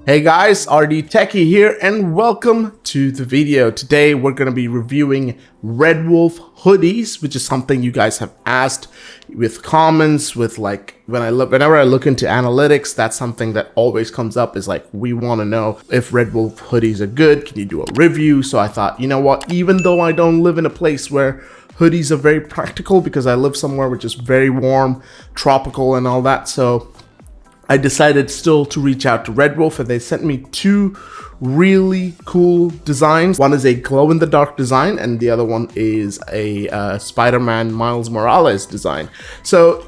Hey guys, RD Techie here and welcome to the video. Today we're going to be reviewing Red Wolf hoodies, which is something you guys have asked with comments, with like whenever I look into analytics, that's something that always comes up is like, we want to know if Red Wolf hoodies are good. Can you do a review? So I thought, you know what, even though I don't live in a place where hoodies are very practical because I live somewhere which is very warm, tropical and all that, so I decided still to reach out to Red Wolf, and they sent me two really cool designs. One is a glow-in-the-dark design, and the other one is a Spider-Man Miles Morales design. So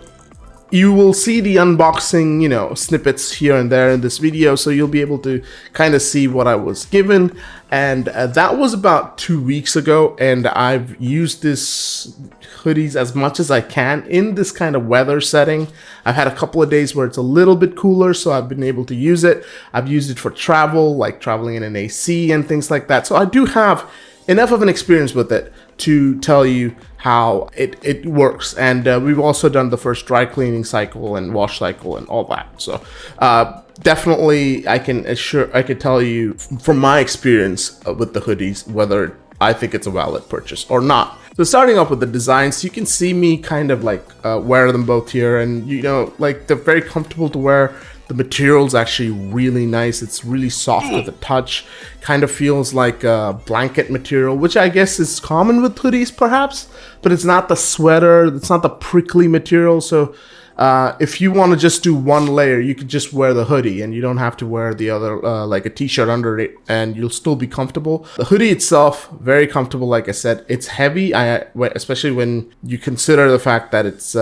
you will see the unboxing, snippets here and there in this video, so you'll be able to kind of see what I was given. And that was about 2 weeks ago, and I've used this hoodies as much as I can in this kind of weather setting. I've had a couple of days where it's a little bit cooler, so I've been able to use it. I've used it for travel, like traveling in an AC and things like that. So I do have enough of an experience with it to tell you how it works. And we've also done the first dry cleaning cycle and wash cycle and all that. So definitely I can tell you from my experience with the hoodies whether I think it's a valid purchase or not. So starting off with the designs, you can see me kind of like wear them both here, and like they're very comfortable to wear. The material's actually really nice. It's really soft with the touch. Kind of feels like a blanket material, which I guess is common with hoodies perhaps, but it's not the sweater, it's not the prickly material. So if you want to just do one layer, you could just wear the hoodie and you don't have to wear the other, like a t-shirt under it, and you'll still be comfortable. The hoodie itself, very comfortable. Like I said, it's heavy, especially when you consider the fact that it's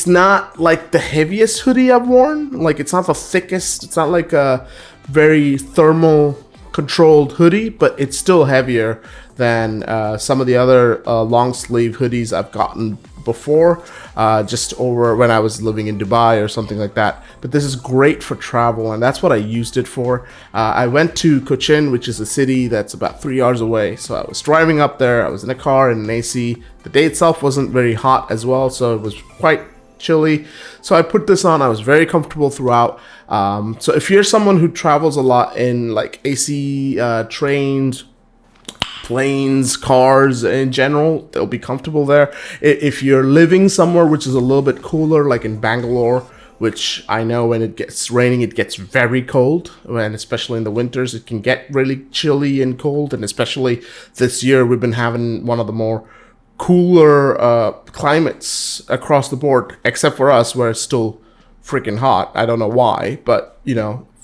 not like the heaviest hoodie I've worn. Like, it's not the thickest. It's not like a very thermal controlled hoodie, but it's still heavier than some of the other long sleeve hoodies I've gotten before, just over when I was living in Dubai or something like that. But this is great for travel, and that's what I used it for. I went to Cochin, which is a city that's about 3 hours away. So I was driving up there. I was in a car in an AC. The day itself wasn't very hot as well, so it was quite chilly. So I put this on. I was very comfortable throughout. So if you're someone who travels a lot in like AC, trains, planes, cars in general, they'll be comfortable there. If you're living somewhere which is a little bit cooler, like in Bangalore, which I know when it gets raining, it gets very cold, and especially in the winters, it can get really chilly and cold. And especially this year, we've been having one of the more cooler climates across the board, except for us where it's still freaking hot. I don't know why, but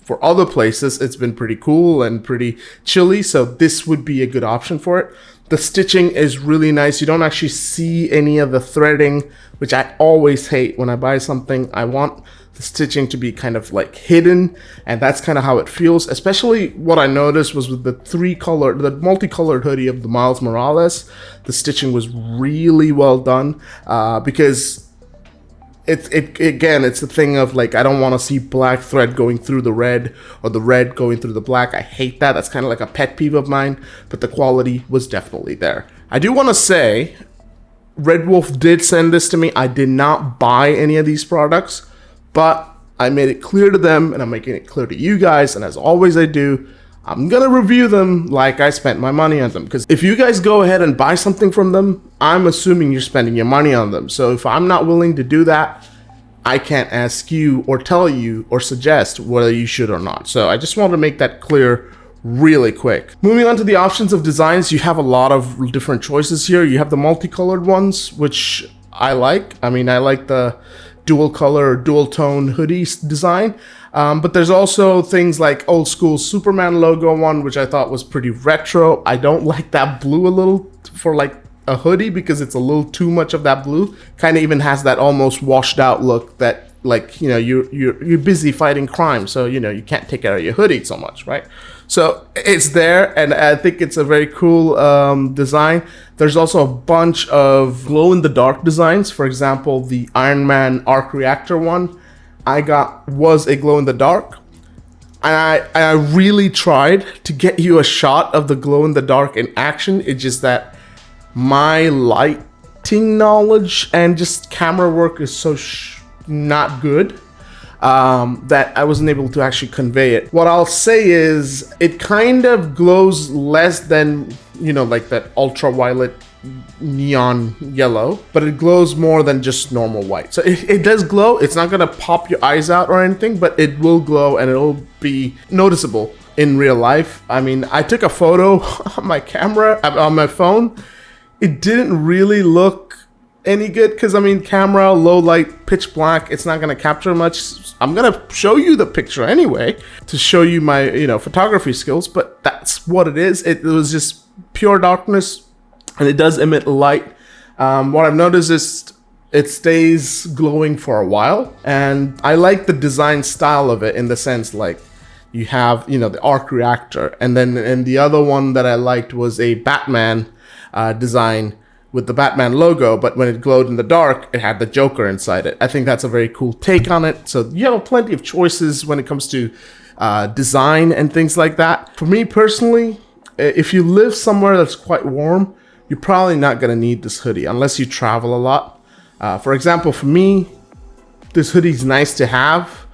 for other places it's been pretty cool and pretty chilly, so this would be a good option for it. The stitching is really nice. You don't actually see any of the threading, which I always hate when I buy something. I want the stitching to be kind of like hidden, and that's kind of how it feels. Especially what I noticed was with the multicolored hoodie of the Miles Morales, the stitching was really well done, because it's the thing of like, I don't want to see black thread going through the red or the red going through the black. I hate that. That's kind of like a pet peeve of mine, but the quality was definitely there. I do want to say Red Wolf did send this to me. I did not buy any of these products, but I made it clear to them, and I'm making it clear to you guys, and as always I do, I'm gonna review them like I spent my money on them. Because if you guys go ahead and buy something from them, I'm assuming you're spending your money on them. So if I'm not willing to do that, I can't ask you or tell you or suggest whether you should or not. So I just want to make that clear really quick. Moving on to the options of designs, you have a lot of different choices here. You have the multicolored ones, which I like. I mean, I like the dual color or dual tone hoodie design. But there's also things like old school Superman logo one, which I thought was pretty retro. I don't like that blue a little for like a hoodie, because it's a little too much of that blue. Kind of even has that almost washed out look that, like, you're busy fighting crime, so you can't take care of your hoodie so much, right? So it's there, and I think it's a very cool design. There's also a bunch of glow-in-the-dark designs. For example, the Iron Man arc reactor one I got was a glow-in-the-dark. And I really tried to get you a shot of the glow-in-the-dark in action. It's just that my lighting knowledge and just camera work is so not good. that I wasn't able to actually convey it. What I'll say is it kind of glows less than, you know, like that ultraviolet neon yellow, but it glows more than just normal white. So it does glow. It's not gonna pop your eyes out or anything, but it will glow and it'll be noticeable in real life. I mean, I took a photo on my camera, on my phone. It didn't really look any good because, I mean, camera, low light, pitch black, it's not gonna capture much. I'm gonna show you the picture anyway to show you my, you know, photography skills, but that's what it is. It was just pure darkness. And it does emit light. What I've noticed is it stays glowing for a while. And I like the design style of it in the sense like you have, you know, the arc reactor. And the other one that I liked was a Batman design with the Batman logo. But when it glowed in the dark, it had the Joker inside it. I think that's a very cool take on it. So you have plenty of choices when it comes to design and things like that. For me personally, if you live somewhere that's quite warm, you're probably not going to need this hoodie unless you travel a lot. For example, for me, this hoodie is nice to have,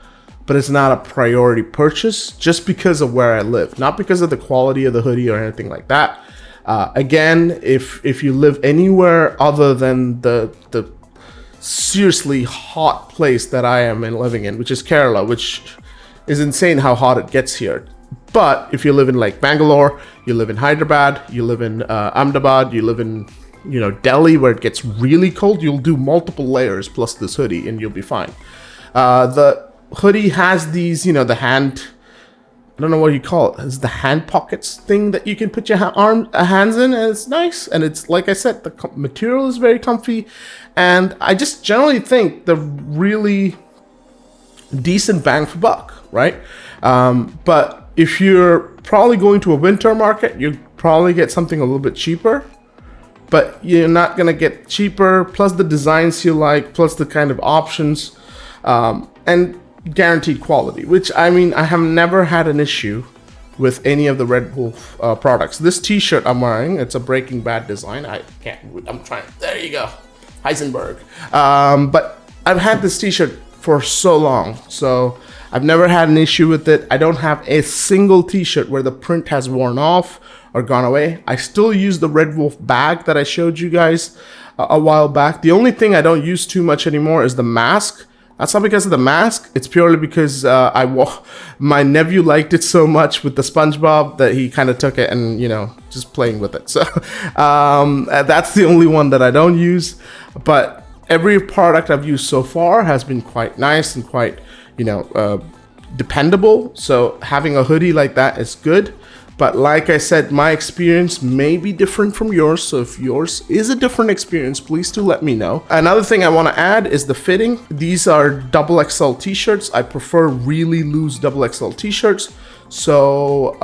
but it's not a priority purchase just because of where I live, not because of the quality of the hoodie or anything like that. Again, if you live anywhere other than the seriously hot place that I am living in, which is Kerala, which is insane how hot it gets here. But if you live in like Bangalore, you live in Hyderabad, you live in Ahmedabad, you live in, you know, Delhi, where it gets really cold, you'll do multiple layers plus this hoodie and you'll be fine. The hoodie has these, you know, the hand, I don't know what you call it. It's the hand pockets thing that you can put your hands in, and it's nice. And it's, like I said, the material is very comfy. And I just generally think the really decent bang for buck, right? But if you're probably going to a winter market, you probably get something a little bit cheaper, but you're not going to get cheaper, plus the designs you like, plus the kind of options, and guaranteed quality, which, I mean, I have never had an issue with any of the Red Wolf products. This t-shirt I'm wearing, it's a Breaking Bad design. I'm trying, there you go, Heisenberg. But I've had this t-shirt for so long, so I've never had an issue with it. I don't have a single t-shirt where the print has worn off or gone away. I still use the Red Wolf bag that I showed you guys a while back. The only thing I don't use too much anymore is the mask. That's not because of the mask. It's purely because my nephew liked it so much with the SpongeBob that he kind of took it and, you know, just playing with it. So that's the only one that I don't use. But every product I've used so far has been quite nice and quite, you know, dependable. So having a hoodie like that is good. But like I said, my experience may be different from yours. So if yours is a different experience, please do let me know. Another thing I want to add is the fitting. These are XXL t-shirts. I prefer really loose XXL t-shirts. So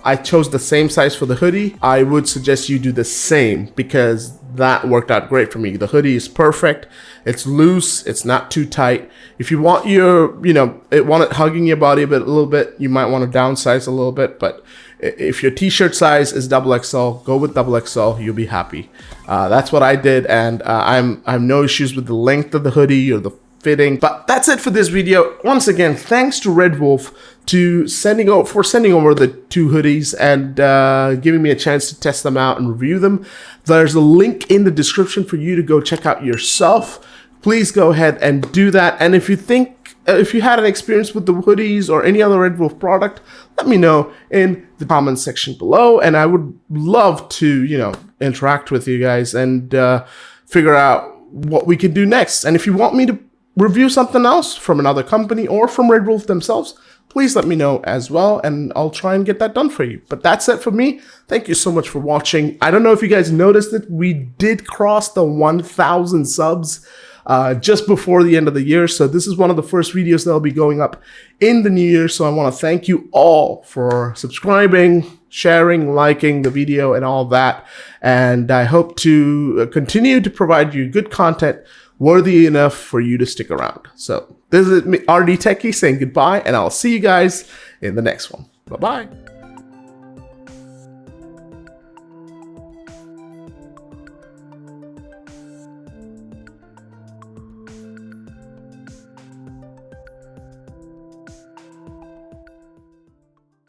I chose the same size for the hoodie. I would suggest you do the same because that worked out great for me. The hoodie is perfect. It's loose. It's not too tight. If you want your, you know, want it hugging your body a little bit, you might want to downsize a little bit. But if your t-shirt size is XXL, go with XXL. You'll be happy. That's what I did, and I have no issues with the length of the hoodie or the fitting. But that's it for this video. Once again, thanks to Red Wolf for sending over the two hoodies and giving me a chance to test them out and review them. There's a link in the description for you to go check out yourself. Please go ahead and do that. And if you had an experience with the hoodies or any other Red Wolf product, let me know in the comments section below. And I would love to, you know, interact with you guys and figure out what we could do next. And if you want me to review something else from another company or from Red Wolf themselves, please let me know as well, and I'll try and get that done for you. But that's it for me. Thank you so much for watching. I don't know if you guys noticed it, we did cross the 1,000 subs just before the end of the year. So this is one of the first videos that'll be going up in the new year. So I want to thank you all for subscribing, sharing, liking the video and all that. And I hope to continue to provide you good content worthy enough for you to stick around. So this is me, RD Techie, saying goodbye, and I'll see you guys in the next one. Bye-bye.